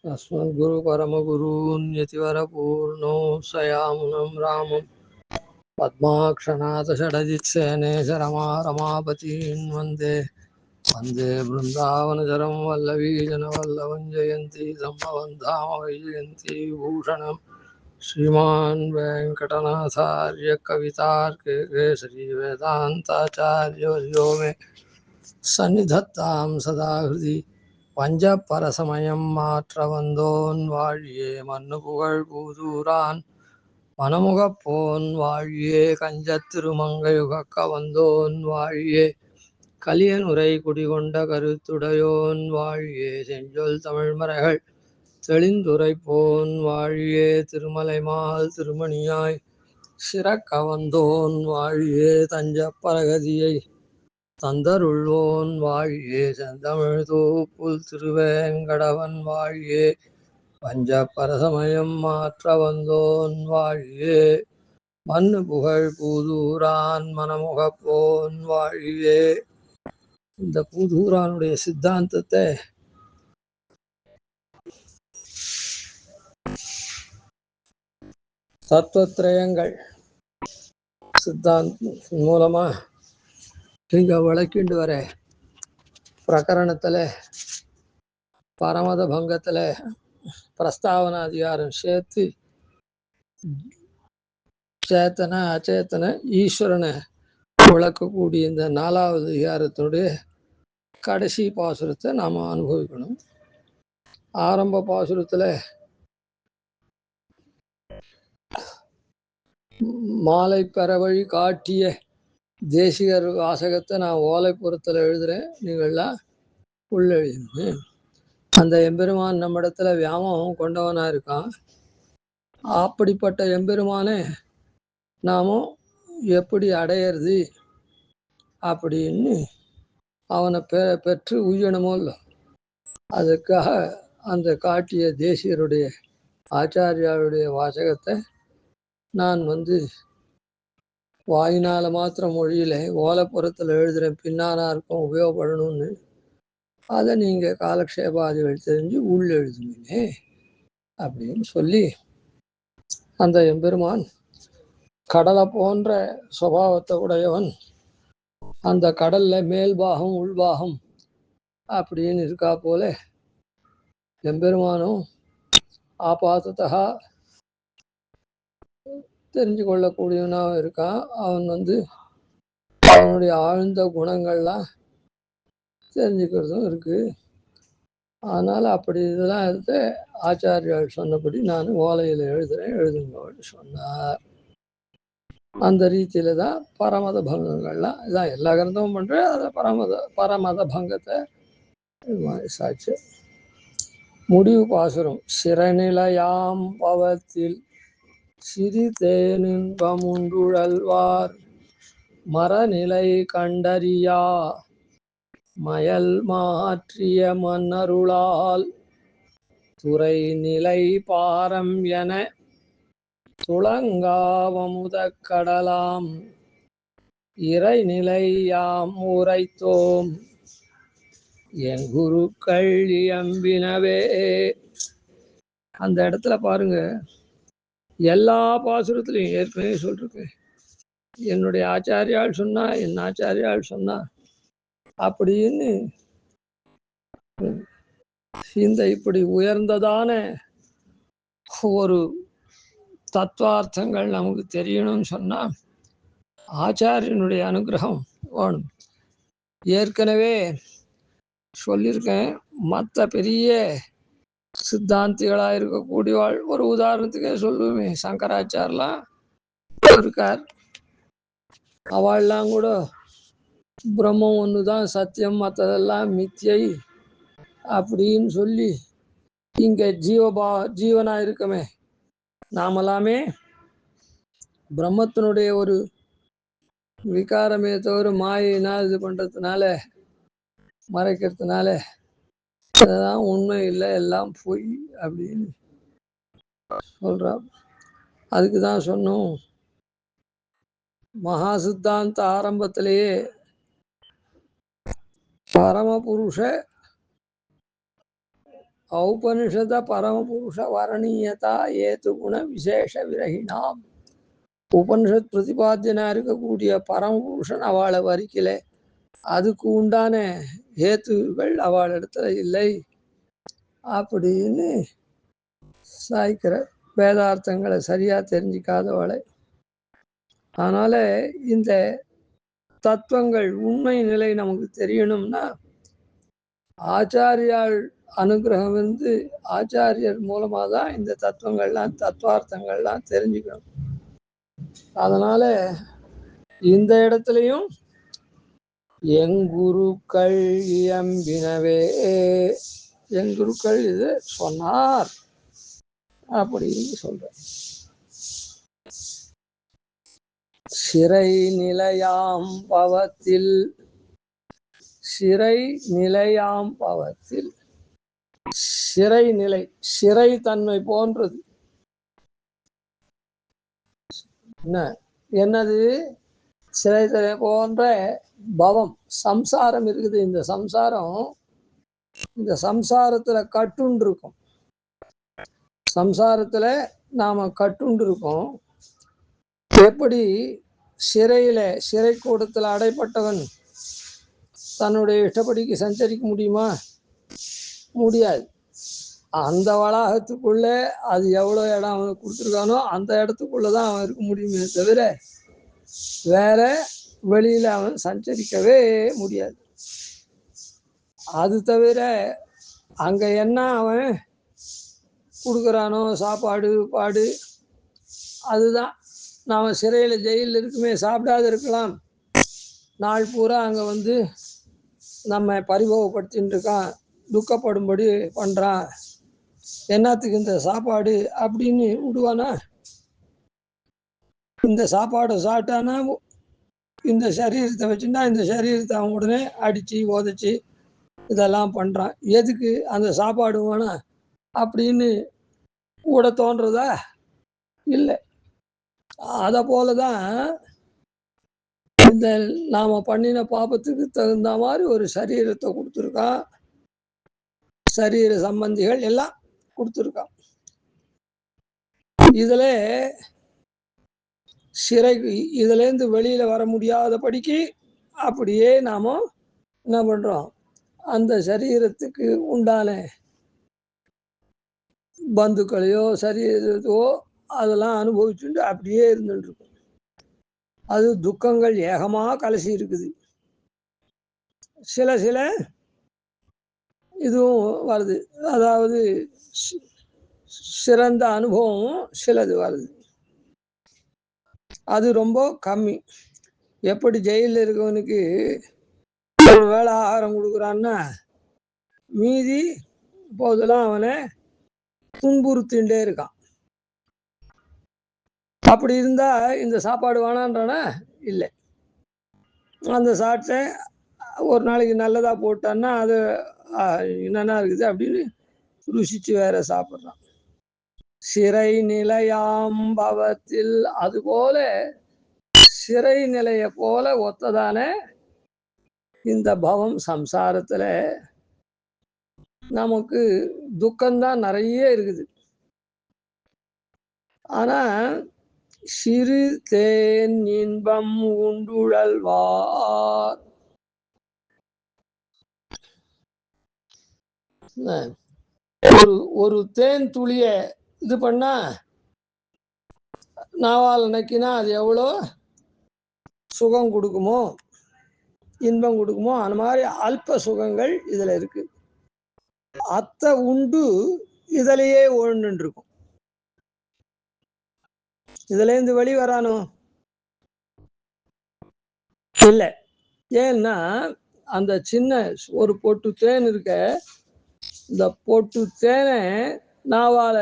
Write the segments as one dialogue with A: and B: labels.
A: अस्मद्गुरु परमगुरून् यतिवरपूर्णो सयामुनं रामं पद्माक्षनाथ षडजित्सेनेश रमापतीन् वन्दे वन्दे बृन्दावनचरं वल्लवी जनवल्लभं जयन्ती सम्भवं धाम वैजयन्ती भूषणं श्रीमान् वेङ्कटनाथार्य कवितार्के केसरी वेदान्ताचार्यवर्यो मे सन्निधत्तां सदा हृदि பஞ்சப்பரசமயம் மாற்ற வந்தோன் வாழியே மண்ணு புகழ் பூதூரான் மனமுகப்போன் வாழியே கஞ்சத் திருமங்கையுகக்க வந்தோன் வாழியே கலியனுரை குடிகொண்ட கருத்துடையோன் வாழியே செஞ்சொல் தமிழ்மறைகள் தெளிந்துரைப்போன் வாழியே திருமலைமால் திருமணியாய் சிறக்க வந்தோன் வாழியே தஞ்சப்பரகதியை தந்தருள்வோன் வாழியே செந்தமிழ் தூப்புல் திருவேங்கடவன் வாழியே பஞ்ச பரசமயம் மாற்ற வந்தோன் வாழியே மண்ணு புகழ் பூதூரான் மனமுகப்போன் வாழியே. இந்த பூதூரானுடைய சித்தாந்தத்தை தத்துவத்திரயங்கள் சித்தாந்த மூலமா இங்க விளக்கிண்டு வர பிரகரணத்துல பரமத பங்கத்துல பிரஸ்தாவனாதிகாரம் சேர்த்து சேத்தன அச்சேத்தன ஈஸ்வரனை விளக்கக்கூடிய இந்த 4வது அதிகாரத்தினுடைய கடைசி பாசுரத்தை நாம் அனுபவிக்கணும். ஆரம்ப பாசுரத்தில் மாலை பெறவழி காட்டிய தேசிகர் வாசகத்தை நான் ஓலைப்புறத்தில் எழுதுகிறேன், நீங்கள்லாம் உள்ளெழுதுங்க. அந்த எம்பெருமான் நம்ம இடத்துல வியாமோகம் கொண்டவனாக இருக்கான். அப்படிப்பட்ட எம்பெருமானே நாமும் எப்படி அடையிறது அப்படின்னு அவனை பெற்று உய்யணுமோ இல்லை, அதுக்காக அந்த காட்டிய தேசியருடைய ஆச்சாரியாருடைய வாசகத்தை நான் வாயினால் மாத்திரம் மொழியில் ஓலைப்புறத்தில் எழுதுகிறேன், பின்னானாருக்கும் உபயோகப்படணும்னு. அதை நீங்கள் காலக்ஷேபாதிகள் தெரிஞ்சு உள் எழுதுவீங்க அப்படின்னு சொல்லி, அந்த எம்பெருமான் கடலை போன்ற சுபாவத்தை உடையவன். அந்த கடல்ல மேல்பாகம் உள்பாகம் அப்படின்னு இருக்கா போல எம்பெருமானும் ஆபாத்தத்தகா தெரிஞ்சு கொள்ளக்கூடியவனாக இருக்கான். அவன் அவனுடைய ஆழ்ந்த குணங்கள்லாம் தெரிஞ்சுக்கிறதும் இருக்கு. அதனால் அப்படி இதெல்லாம் எடுத்து ஆச்சாரியால் சொன்னபடி நான் ஓலையில் எழுதுங்கன்னு சொன்னார். அந்த ரீதியில தான் பரமத பங்கங்கள்லாம் இதான் எல்லா கிரந்தமும் பண்ணுறேன். அதை பரமத பங்கத்தை சாட்சி. முடிவு பாசுரம். சிறநிலையாம் பவத்தில் சிறிதேனின்பமுண்டுழல்வார் மரநிலை கண்டறியா மயல் மாற்றிய மன்னருளால் துறை நிலை பாரம் என துளங்காவமுத கடலாம் இறைநிலை யாம் உரைத்தோம் என் குருக்கள் இயம்பினவே. அந்த இடத்துல பாருங்க, எல்லா பாசுரத்திலையும் ஏற்கனவே சொல்லிருக்கேன், என்னுடைய ஆச்சாரியால் சொன்னா, என் ஆச்சாரியால் சொன்னா அப்படின்னு இந்த இப்படி உயர்ந்ததான ஒரு தத்துவார்த்தங்கள் நமக்கு தெரியணும்னு சொன்னா ஆச்சாரியனுடைய அனுகிரகம் வேணும். ஏற்கனவே சொல்லியிருக்கேன், மற்ற பெரிய சித்தாந்திகளாக இருக்கக்கூடிய ஒரு உதாரணத்துக்கே சொல்லுவேன், சங்கராச்சாரெலாம் இருக்கார். அவள்லாம் கூட பிரம்மம் ஒன்று தான் சத்தியம், மற்றதெல்லாம் மித்தியை அப்படின்னு சொல்லி இங்கே ஜீவனாக இருக்கமே நாமெல்லாமே பிரம்மத்தினுடைய ஒரு விகாரமே தவிர மாயினால் இது பண்ணுறதுனால மறைக்கிறதுனால அதெல்லாம் உண்மை இல்லை, எல்லாம் பொய் அப்படின்னு சொல்றா. அதுக்கு தான் சொன்னோம், மகா சித்தாந்த ஆரம்பத்திலேயே பரமபுருஷ ஔபனிஷத பரமபுருஷ வரணீயதா ஏது குண விசேஷ விரகிணாம். உபனிஷத் பிரதிபாத்தியனா இருக்கக்கூடிய பரமபுருஷன் அவளை வரிக்கல, அதுக்கு உண்டான ஹேத்துகள் அவள் இடத்துல இல்லை அப்படின்னு சாய்க்கிற வேதார்த்தங்களை சரியா தெரிஞ்சிக்காதவளை. அதனால இந்த தத்துவங்கள் உண்மை நிலை நமக்கு தெரியணும்னா ஆச்சாரியால் அனுகிரகம் வந்து ஆச்சாரியர் மூலமா தான் இந்த தத்துவங்கள்லாம் தத்துவார்த்தங்கள்லாம் தெரிஞ்சுக்கணும். அதனால இந்த இடத்துலையும் எங்குருக்கள் இயம்பினவே, எங்குருக்கள் இது சொன்னார் அப்படின்னு சொல்ற. சிறை நிலையாம் பவத்தில், சிறை நிலையாம் பவத்தில், சிறை நிலை சிறை தன்மை போன்றது. என்னது? சிறை தன்மை போன்ற பவம், சம்சாரம் இருக்குது. இந்த சம்சாரம், இந்த சம்சாரத்துல கட்டுண்டு இருக்கும். சம்சாரத்துல நாம கட்டுண்டு இருக்கோம். எப்படி சிறையில சிறை கூடத்துல அடைப்பட்டவன் தன்னுடைய இஷ்டப்படிக்கு சஞ்சரிக்க முடியுமா? முடியாது. அந்த வளாகத்துக்குள்ள அது எவ்வளோ இடம் அவனுக்கு கொடுத்துருக்கானோ அந்த இடத்துக்குள்ளதான் அவன் இருக்க முடியுமே தவிர வேற வெளியில அவன் சஞ்சரிக்கவே முடியாது. அது தவிர அங்க என்ன அவன் கொடுக்குறானோ சாப்பாடு பாடு, அதுதான். நாம சிறையில ஜெயிலில் இருக்குமே, சாப்பிடாத இருக்கலாம், நாள் பூரா அங்க வந்து நம்ம பரிபவப்படுத்தின்னு இருக்கான், துக்கப்படும்படி பண்றான், என்னத்துக்கு இந்த சாப்பாடு அப்படின்னு விடுவானா? இந்த சாப்பாடை சாப்பிட்டானா இந்த சரீரத்தை வச்சுன்னா இந்த சரீரத்தை அவன் உடனே அடிச்சு உதச்சி இதெல்லாம் பண்றான். எதுக்கு? அந்த சாப்பாடு வேணாம் அப்படின்னு கூட தோன்றதா? இல்லை. அத போலதான் இந்த நாம பண்ணின பாபத்துக்கு தகுந்த மாதிரி ஒரு சரீரத்தை கொடுத்துருக்கான், சரீர சம்பந்திகள் எல்லாம் கொடுத்துருக்கான். இதுல சிறை, இதுல இருந்து வெளியில வர முடியாதபடிக்கு அப்படியே நாம என்ன பண்றோம், அந்த சரீரத்துக்கு உண்டான பந்துக்களையோ சரீரத்தையோ அதெல்லாம் அனுபவிச்சுட்டு அப்படியே இருந்துட்டு இருக்கும். அது துக்கங்கள் ஏகமா கலசி இருக்குது. சில சில இதுவும் வருது, அதாவது சிறந்த அனுபவம் சிலது வருது. அது ரொம்ப கம்மி. எப்படி ஜெயிலில் இருக்கவனுக்கு ஒரு வேளை ஆகாரம் கொடுக்குறான்னா மீதி போதெல்லாம் அவனை துன்புறுத்தின்றே இருக்கான். அப்படி இருந்தா இந்த சாப்பாடு வேணான்றானா? இல்லை. அந்த சாட்டை ஒரு நாளைக்கு நல்லதா போட்டான்னா அது என்னென்ன இருக்குது அப்படின்னு ருசிச்சு வேற சாப்பிட்றான். சிறை நிலையாம் பவத்தில், அதுபோல சிறை நிலைய போல ஒத்ததான இந்த பவம் சம்சாரத்துல நமக்கு துக்கம்தான் நிறைய இருக்குது. ஆனா சிறு தேன் இன்பம் உண்டுழல்வார், ஒரு தேன் துளிய இது பண்ணா நாவால் நக்கினா அது எவ்வளோ சுகம் கொடுக்குமோ, இன்பம் கொடுக்குமோ, அந்த மாதிரி அல்ப சுகங்கள் இதுல இருக்கு. அத்தை உண்டு இதுலயே ஒழுண்டு இருக்கும். இதுல இருந்து வெளி வரானோ? இல்லை. ஏன்னா அந்த சின்ன ஒரு பொட்டு தேன் இருக்க, இந்த பொட்டு தேனை நாவால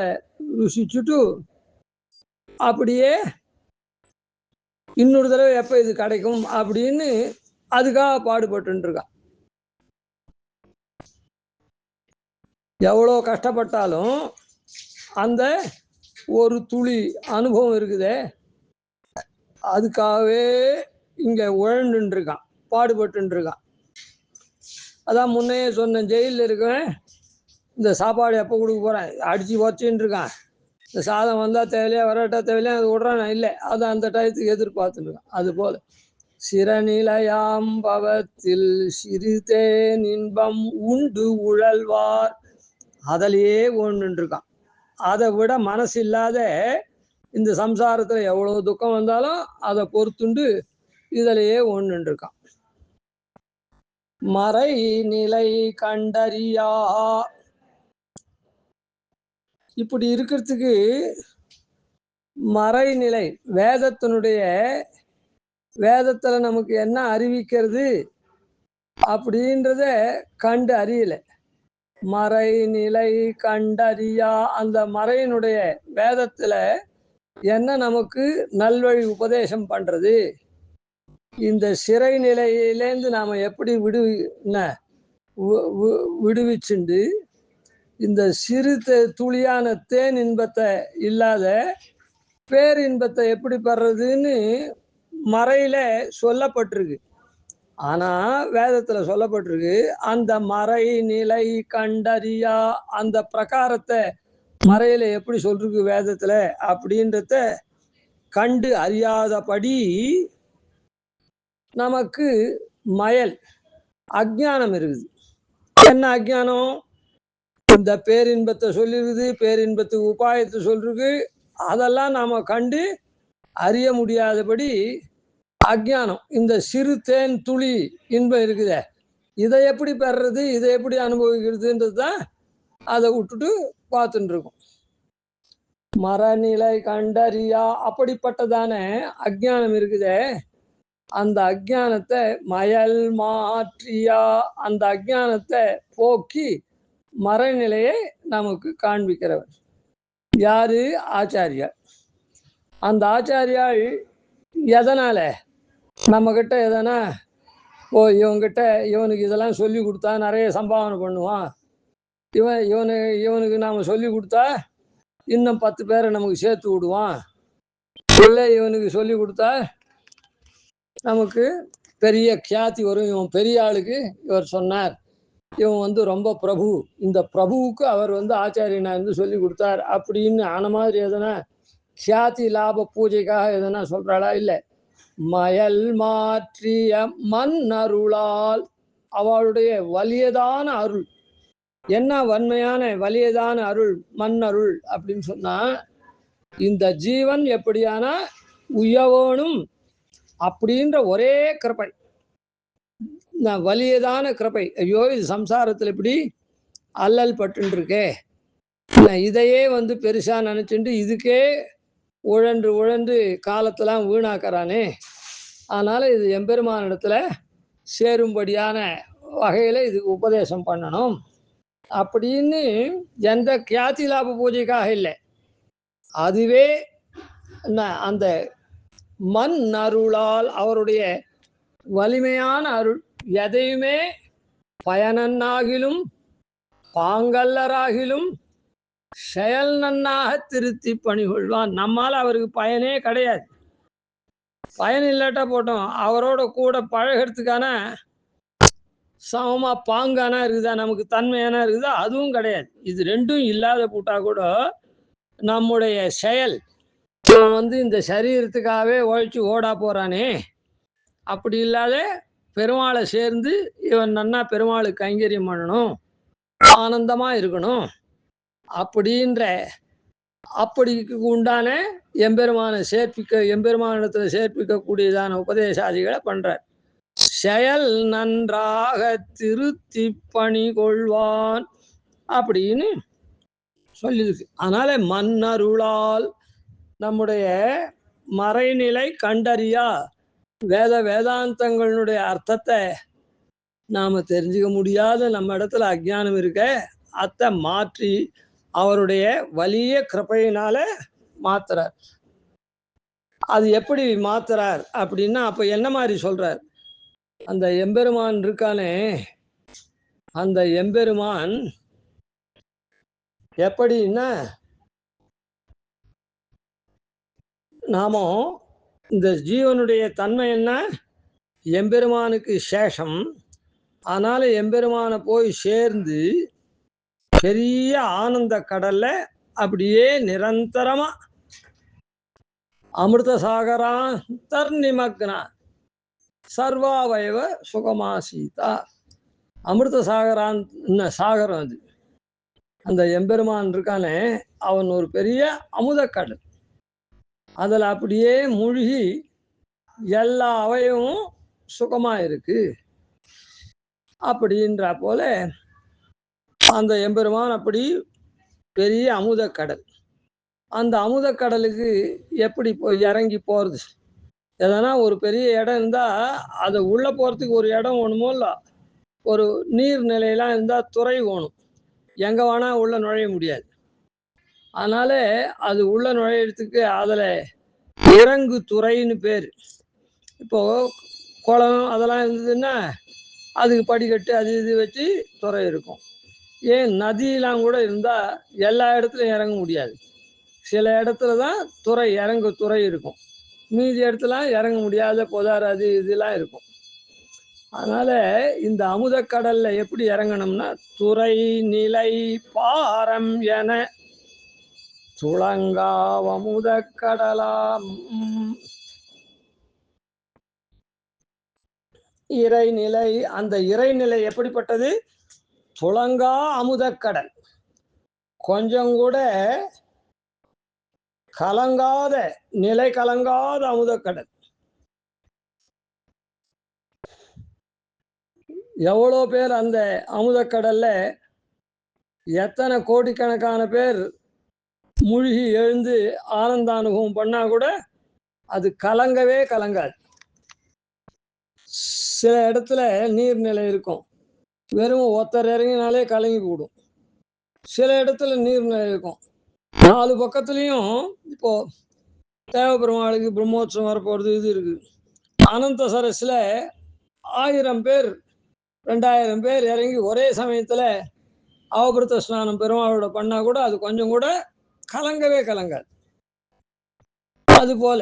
A: ருசிச்சுட்டு அப்படியே இன்னொரு தடவை எப்ப இது கிடைக்கும் அப்படின்னு அதுக்காக பாடுபட்டு இருக்கான். எவ்வளோ கஷ்டப்பட்டாலும் அந்த ஒரு துளி அனுபவம் இருக்குதே, அதுக்காகவே இங்க உழண்டு இருக்கான், பாடுபட்டு இருக்கான். அதான் முன்னையே சொன்ன, ஜெயிலில் இருக்கவன் இந்த சாப்பாடு எப்போ கொடுக்க போகிறேன், அடித்து உதச்சின்னு இருக்கான், இந்த சாதம் வந்தால் தேவையில்லையா வராட்டா தேவையில்லையா அது விட்றான் இல்லை, அதை அந்த டயத்துக்கு எதிர்பார்த்துருக்கான். அதுபோல் சிறநிலையாம் பவத்தில் சிறுதேன் இன்பம் உண்டு உழல்வார் அதிலேயே ஒன்றுன்னு இருக்கான். அதை விட மனசு இல்லாத இந்த சம்சாரத்தில் எவ்வளோ துக்கம் வந்தாலும் அதை பொறுத்துண்டு இதிலேயே ஒன்றுன்னு இருக்கான். மறை நிலை கண்டறியா. இப்படி இருக்கிறதுக்கு மறைநிலை வேதத்துல நமக்கு என்ன அறிவிக்கிறது அப்படின்றத கண்டு அறியல. மறைநிலை கண்டறியா. அந்த மறையினுடைய வேதத்துல என்ன நமக்கு நல்வழி உபதேசம் பண்றது, இந்த சிறை நிலையிலேருந்து நாம எப்படி விடுவிச்சுண்டு இந்த சிறு துளியான தேன் இன்பத்தை இல்லாத பேரின்பத்தை எப்படி பெறதுன்னு மறையில சொல்லப்பட்டிருக்கு. ஆனா வேதத்துல சொல்லப்பட்டிருக்கு, அந்த மறை நிலை கண்டறியா அந்த பிரகாரத்தை மறையில எப்படி சொல்றது வேதத்துல அப்படின்றத கண்டு அறியாதபடி நமக்கு மயல் அஜ்ஞானம் இருக்குது. என்ன அஜ்ஞானம்? இந்த பேரின்பத்தை சொல்லிருக்குது, பேரின்பத்துக்கு உபாயத்தை சொல்றது, அதெல்லாம் நாம கண்டு அறிய முடியாதபடி அஜ்ஞானம். இந்த சிறு தேன் துளி இன்பம் இருக்குதே, இதை எப்படி பெறுறது, இதை எப்படி அனுபவிக்கிறதுன்றது தான் அதை விட்டுட்டு பார்த்துட்டு இருக்கும். மரநிலை கண்டறியா அப்படிப்பட்டதான அஜ்ஞானம் இருக்குதே, அந்த அஜ்ஞானத்தை மயல் மாற்றியா அந்த அஜ்ஞானத்தை போக்கி மறைநிலையை நமக்கு காண்பிக்கிறவர் யாரு? ஆச்சாரியார். அந்த ஆச்சாரியால் எதனால நம்ம கிட்ட எதனா இவங்கிட்ட இவனுக்கு இதெல்லாம் சொல்லி கொடுத்தா நிறைய சம்பாவனை பண்ணுவான், இவனுக்கு நாம சொல்லி கொடுத்தா இன்னும் 10 பேரை நமக்கு சேர்த்து விடுவான், இல்லை இவனுக்கு சொல்லி கொடுத்தா நமக்கு பெரிய கியாதி வரும், இவன் பெரிய ஆளுக்கு இவர் சொன்னார், இவன் ரொம்ப பிரபு, இந்த பிரபுவுக்கு அவர் ஆச்சாரியனா இருந்து சொல்லி கொடுத்தார் அப்படின்னு ஆன மாதிரி எதனா கியாதி லாப பூஜைக்காக எதனா சொல்றாளா? இல்லை. மயல் மாற்றிய மண் அருளால் அவளுடைய வலியதான அருள். என்ன வன்மையான வலியதான அருள்? மண் அருள் அப்படின்னு சொன்னா, இந்த ஜீவன் எப்படியானா உயவனும் அப்படின்ற ஒரே கிருபை, வலியதான கிருபை. ஐயோ இது சம்சாரத்தில் இப்படி அல்லல் பட்டு இருக்கே, இதையே பெருசா நினைச்சுட்டு இதுக்கே உழன்று காலத்தெல்லாம் வீணாக்கிறானே, அதனால இது எம்பெருமான இடத்துல சேரும்படியான வகையில இதுக்கு உபதேசம் பண்ணணும் அப்படின்னு எந்த கியாதி லாப பூஜைக்காக இல்லை, அதுவே அந்த மண் அருளால் அவருடைய வலிமையான அருள். எதையுமே பயனன்னாகிலும் பாங்கல்லராகிலும் செயல் நன்னாக திருத்தி பணிகொள்வான். நம்மால் அவருக்கு பயனே கிடையாது. பயன் இல்லாட்டா போட்டோம், அவரோட கூட பழகிறதுக்கான சமமா பாங்கானா இருக்குதா, நமக்கு தன்மையானா இருக்குதா, அதுவும் கிடையாது. இது ரெண்டும் இல்லாத போட்டா கூட நம்முடைய செயல் இந்த சரீரத்துக்காகவே உழைச்சி ஓடா போறானே, அப்படி இல்லாத பெருமாளை சேர்ந்து இவன் நன்னா பெருமாளுக்கு கைங்கரியம் பண்ணணும், ஆனந்தமா இருக்கணும் அப்படின்ற அப்படிக்கு உண்டான எம்பெருமானத்துல சேர்ப்பிக்கக்கூடியதான உபதேசாதிகளை பண்றார். செயல் நன்றாக திருத்தி பணி கொள்வான் அப்படின்னு சொல்லியிருக்கு. அதனால மன்னருளால் நம்முடைய மறைநிலை கண்டறியா வேதாந்தங்களுடைய அர்த்தத்தை நாம தெரிஞ்சுக்க முடியாத நம்ம இடத்துல அஜ்ஞானம் இருக்க, அத்தை மாற்றி அவருடைய வலிய கிருபையினால மாத்துறார். அது எப்படி மாத்துறார் அப்படின்னா, அப்ப என்ன மாதிரி சொல்றார்? அந்த எம்பெருமான் இருக்கானே, அந்த எம்பெருமான் எப்படின்னா, நாம இந்த ஜீவனுடைய தன்மை என்ன? எம்பெருமானுக்கு சேஷம். அதனால எம்பெருமானை போய் சேர்ந்து பெரிய ஆனந்த கடல்ல அப்படியே நிரந்தரமா அமிர்த சாகராந்தர் நிமக்னா சர்வாவயவ சுகமாசீதா. அமிர்த சாகரம் அது. அந்த எம்பெருமான் இருக்கானே அவன் ஒரு பெரிய அமுதக்கடல். அதில் அப்படியே மூழ்கி எல்லா அவயவும் சுகமா இருக்கு அப்படின்ற போல அந்த எம்பெருமான் அப்படி பெரிய அமுதக்கடல். அந்த அமுதக்கடலுக்கு எப்படி போய் இறங்கி போறது? எதனா ஒரு பெரிய இடம் இருந்தா அதை உள்ள போறதுக்கு ஒரு இடம் வேணுமோ இல்ல, ஒரு நீர் நிலையெல்லாம் இருந்தா துறை வேணும். எங்க வேணா உள்ள நுழைய முடியாது. அதனால அது உள்ள நுழையிறதுக்கு அதுல இறங்கு துறைன்னு பேர். இப்போ குளம் அதெல்லாம் இருந்ததுன்னா அதுக்கு படிக்கட்டு அது இது வச்சு துறை இருக்கும். ஏன் நதியெல்லாம் கூட இருந்தா எல்லா இடத்துலையும் இறங்க முடியாது. சில இடத்துல தான் துறை இறங்கு துறை இருக்கும். மீதி இடத்துலாம் இறங்க முடியாத பொதார் அது இதெல்லாம் இருக்கும். அதனால இந்த அமுதக்கடல்ல எப்படி இறங்கணும்னா துறை நிலை பாரம் என துளங்காவமுதக்கடலாம் இறைநிலை. அந்த இறைநிலை எப்படிப்பட்டது? துளங்கா அமுதக்கடல். கொஞ்சம் கூட கலங்காத, நிலை கலங்காத அமுதக்கடல். எவ்வளோ பேர் அந்த அமுதக்கடல்ல எத்தனை கோடிக்கணக்கான பேர் மூழ்கி எழுந்து ஆனந்த அனுபவம் பண்ணா கூட அது கலங்கவே கலங்காது. சில இடத்துல நீர்நிலை இருக்கும், வெறும் ஒருத்தர் இறங்கினாலே கலங்கி கூடும். சில இடத்துல நீர்நிலை இருக்கும், 4 பக்கத்துலையும். இப்போ தேவபெருமாளுக்கு பிரம்மோற்சவம் வரப்போறது இது இருக்கு. அனந்த சரஸ்ல 1000 பேர் 2000 பேர் இறங்கி ஒரே சமயத்துல அவபிருத்த ஸ்நானம் பெருமாளோட பண்ணா கூட அது கொஞ்சம் கூட கலங்கவே கலங்காது. அது போல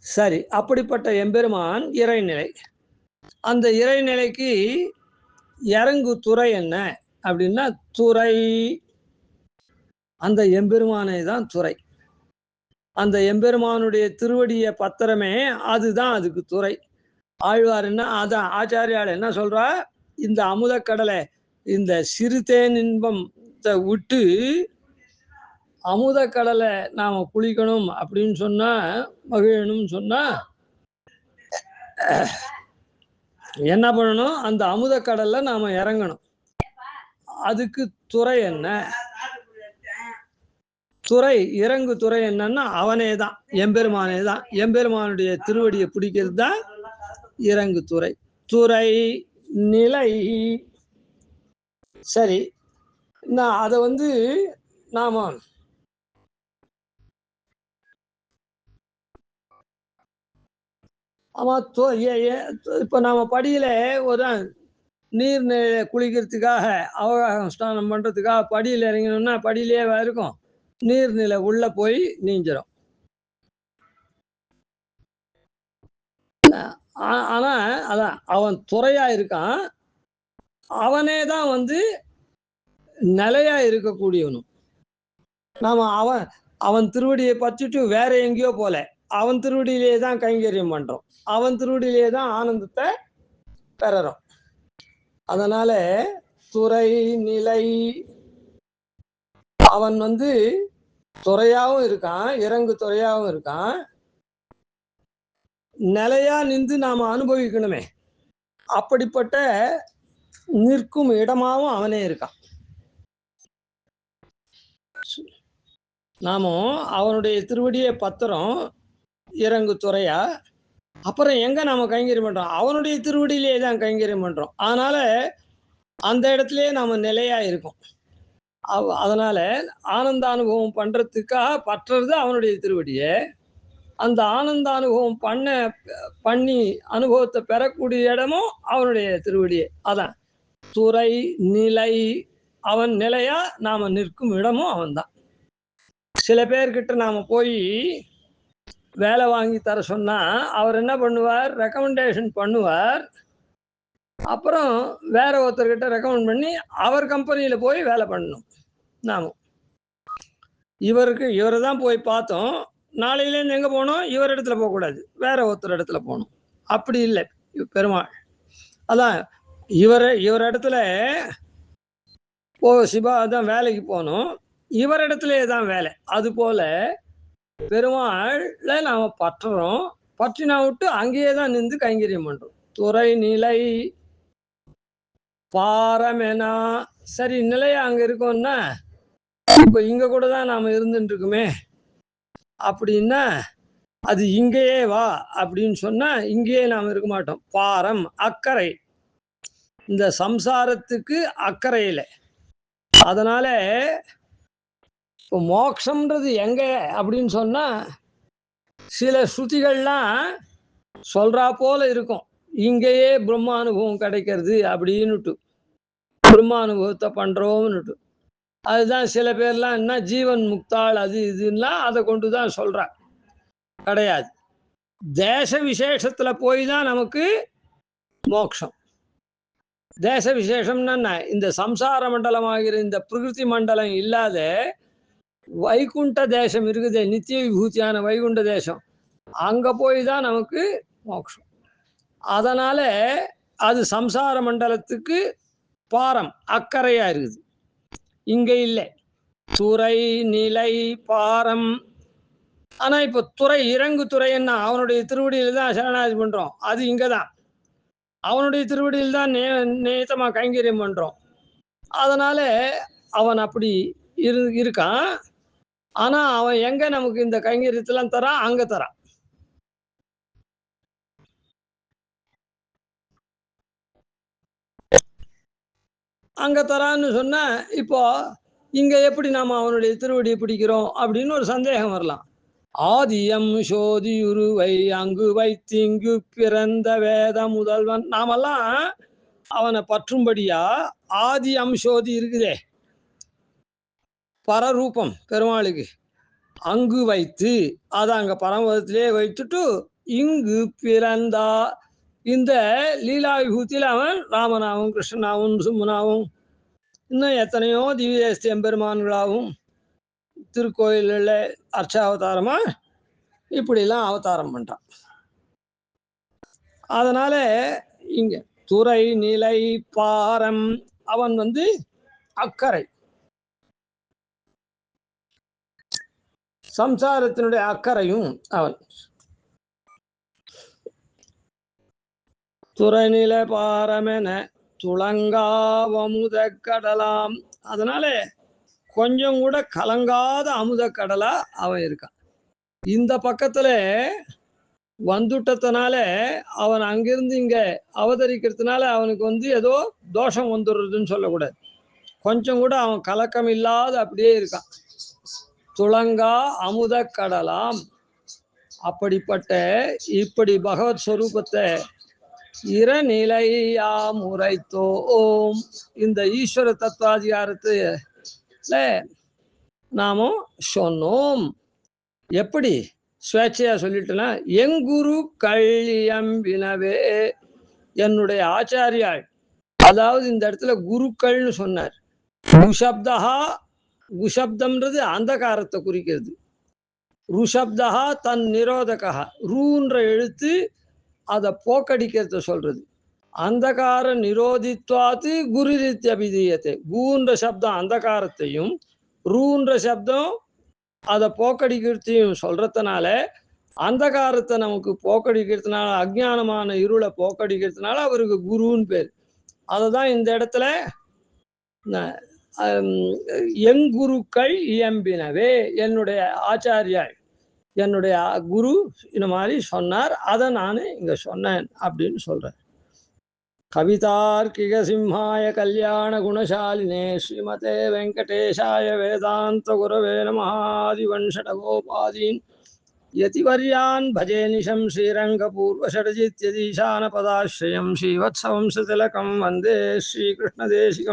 A: சரி, அப்படிப்பட்ட எம்பெருமான் இறைநிலை. அந்த இறைநிலைக்கு இறங்கு துறை என்ன அப்படின்னா துறை. அந்த எம்பெருமானை தான் துறை. அந்த எம்பெருமானுடைய திருவடிய பத்திரமே அதுதான் அதுக்கு துறை. ஆழ்வார் என்ன அதான் ஆச்சாரியால் என்ன சொல்றா, இந்த அமுதக்கடலை இந்த சிறுதேன் இன்பம் விட்டு அமுதக்கடலை நாம குளிக்கணும் அப்படின்னு சொன்னா, மகிழணும்னு சொன்னா என்ன பண்ணணும்? அந்த அமுதக்கடல்ல நாம இறங்கணும். அதுக்கு துறை என்ன? துறை இறங்கு துறை என்னன்னா அவனே தான், எம்பெருமானே தான். எம்பெருமானுடைய திருவடியை பிடிக்கிறது தான் இறங்கு துறை. துறை நிலை. சரி, நான் அதை நாம ஆமா இப்ப நாம படியில ஒரு நீர் குளிக்கிறதுக்காக அவகாசம் ஸ்நானம் பண்றதுக்காக படியில் இறங்கணும்னா படியிலே இருக்கும், நீர்நிலை உள்ள போய் நீஞ்சிடும். ஆனா அதான் அவன் துறையா இருக்கான். அவனே தான் நிலையா இருக்கக்கூடியவனும். நாம அவன் திருவடியை பற்றிட்டு வேற எங்கேயோ போல, அவன் திருவடியிலே தான் கைங்கரியம் பண்றோம், அவன் திருவடியிலே தான் ஆனந்தத்தை பெறறோம். அதனால துறை நிலை. அவன் துறையாவும் இருக்கான், இறங்கு துறையாவும் இருக்கான். நிலையா நின்று நாம அனுபவிக்கணுமே, அப்படிப்பட்ட நிற்கும் இடமாவும் அவனே இருக்கான். நாம அவனுடைய திருவடியை பத்திரம் இறங்கு துறையா. அப்புறம் எங்க நாம கைங்கரியம் பண்றோம்? அவனுடைய திருவடியிலே தான் கைங்கரியம் பண்றோம். அதனால அந்த இடத்துலயே நாம நிலையா இருக்கும். அதனால ஆனந்த அனுபவம் பண்றதுக்காக பற்றுறது அவனுடைய திருவடியை. அந்த ஆனந்த அனுபவம் பண்ணி அனுபவத்தை பெறக்கூடிய இடமும் அவனுடைய திருவடியை. அதான் துறை நிலை. அவன் நிலையா நாம நிற்கும் இடமும் அவன்தான். சில பேர்கிட்ட நாம போய் வேலை வாங்கி தர சொன்னா அவர் என்ன பண்ணுவார்? ரெக்கமெண்டேஷன் பண்ணுவார். அப்புறம் வேற ஒருத்தர்கிட்ட ரெக்கமெண்ட் பண்ணி அவர் கம்பெனியில் போய் வேலை பண்ணணும். நாமும் இவரை தான் போய் பார்த்தோம், நாளையிலேருந்து எங்கே போகணும், இவர் இடத்துல போகக்கூடாது, வேற ஒருத்தர் இடத்துல போகணும். அப்படி இல்லை பெருமாள். அதான் இவர் இடத்துல சிவா தான் வேலைக்கு போகணும், இவர் இடத்துல தான் வேலை. அதுபோல பெருமாள்ல நாம பற்றுறோம், பற்றினா விட்டு அங்கேயே தான் நின்று கைங்கரியம் பண்றோம். துறை நிலை பாரமெனா, சரி நிலையா அங்க இருக்கோம்னா இப்ப இங்க கூட தான் நாம இருந்துட்டு இருக்குமே அப்படின்னா அது இங்கேயே வா அப்படின்னு சொன்னா இங்கேயே நாம் இருக்க மாட்டோம். பாரம் அக்கறை, இந்த சம்சாரத்துக்கு அக்கறையில. அதனால இப்போ மோட்சம்ன்றது எங்க அப்படின்னு சொன்னா சில ஸ்ருதிகள்லாம் சொல்றா போல இருக்கும், இங்கேயே பிரம்மானுபவம் கிடைக்கிறது அப்படின்னுட்டு, பிரம்மானுபவத்தை பண்றோம்னுட்டு. அதுதான் சில பேர்லாம் என்ன ஜீவன் முக்தாள் அது இதுன்னா அதை கொண்டு தான் சொல்றாங்க. கிடையாது. தேச விசேஷத்துல போய் தான் நமக்கு மோட்சம். தேச விசேஷம்னா இந்த சம்சார மண்டலமாகிற இந்த பிரகிருதி மண்டலம் இல்லாத வைகுண்ட தேசம் இருக்குது, நித்திய விபூதியான வைகுண்ட தேசம், அங்க போய் தான் நமக்கு மோட்சம். அதனால அது சம்சார மண்டலத்துக்கு பாரம் அக்கறையா இருக்குது, இங்க இல்லை. துறை நிலை பாரம். ஆனா இப்ப துறை இறங்கு துறைன்னா அவனுடைய திருவடியில தான் சரணாகதி பண்றோம், அது இங்கதான் அவனுடைய திருவடியில் தான் நேத்தமா கைங்கரியம் பண்றோம். அதனால அவன் அப்படி இருக்கான். ஆனா அவன் எங்க நமக்கு இந்த கைங்கரியத்தெல்லாம் தரான், அங்க தரான். அங்க தரான்னு சொன்னா இப்போ இங்க எப்படி நாம அவனுடைய திருவடியை பிடிக்கிறோம் அப்படின்னு ஒரு சந்தேகம் வரலாம். ஆதியம் சோதி உருவை அங்கு வைத்திங்கு பிறந்த வேத முதல்வன், நாமெல்லாம் அவனை பற்றும்படியா ஆதி அம்சோதி இருக்குதே பரரூபம் பெருமாளுக்கு, அங்கு வைத்து அதை அங்க பரமபதத்திலே வைத்துட்டு இங்கு பிறந்தா இந்த லீலா விபூத்தியில் அவன் ராமனாவும் கிருஷ்ணனாவும் சும்மனாவும் இன்னும் எத்தனையோ திவ்யதேச எம்பெருமான்களாகவும் திருக்கோயிலில் அர்ச்சாவதாரமா இப்படிலாம் அவதாரம் பண்றான். அதனால இங்க துறை நிலை பாரம், அவன் அக்கறை, சம்சாரத்தினுடைய அக்கறையும் அவன். துறைநிலை பாரமென துளங்காவமுத கடலாம், அதனால கொஞ்சம் கூட கலங்காத அமுத கடலா அவன் இருக்கான். இந்த பக்கத்துல வந்துட்டதுனால அவன் அங்கிருந்து இங்க அவதரிக்கிறதுனால அவனுக்கு ஏதோ தோஷம் வந்துடுறதுன்னு சொல்லக்கூடாது. கொஞ்சம் கூட அவன் கலக்கம் இல்லாத அப்படியே இருக்கான். துளங்கா அமுத கடலாம். அப்படிப்பட்ட இப்படி பகவத் ஸ்வரூபத்தை இறநிலையா முறைத்தோம். இந்த ஈஸ்வர தத்துவாதிகாரத்துல நாமும் சொன்னோம். எப்படி ஸ்வேச்சையா சொல்லிட்டுனா, எங்குரு கள்ளியம்பினவே, என்னுடைய ஆச்சாரியாள், அதாவது இந்த இடத்துல குருக்கள்னு சொன்னார். குஷப்தா, குஷப்தம்ன்றது அந்தகாரத்தை குறிக்கிறது. ருஷப்தா தன் நிரோதகா, ரூன்ற எழுத்து அதை போக்கடிக்கிறத சொல்றது. அந்தகார நிரோதித்வாத்து குரு ரீத்தியபிதீயத்தை, கூன்ற சப்தம் அந்தகாரத்தையும் ரூன்ற சப்தம் அதை போக்கடிக்கிறதையும் சொல்றதுனால அந்தகாரத்தை நமக்கு போக்கடிக்கிறதுனால, அஜ்ஞானமான இருளை போக்கடிக்கிறதுனால அவருக்கு குருன்னு பேர். அதை தான் இந்த இடத்துல எங்குருக்கள் இயம்பினவே, என்னுடைய ஆச்சாரியாள், என்னுடைய குரு இந்த மாதிரி சொன்னார், அதை நான் இங்க சொன்னேன் அப்படின்னு சொல்றேன். கவிதார்க்கிக சிம்ஹாய கல்யாண குணசாலினே ஸ்ரீமதே வெங்கடேஷாய வேதாந்த குரவே நமः. ஆதிவன்ஷடகோபாதீன் யதிவர்யான் பஜே நிஷம் ஸ்ரீரங்கபூர்வஷடஜித்யதீசானபதாஸ்ரயம் ஸ்ரீவத்சவம்சதிலகம் வந்தே ஸ்ரீகிருஷ்ணதேசிகம்.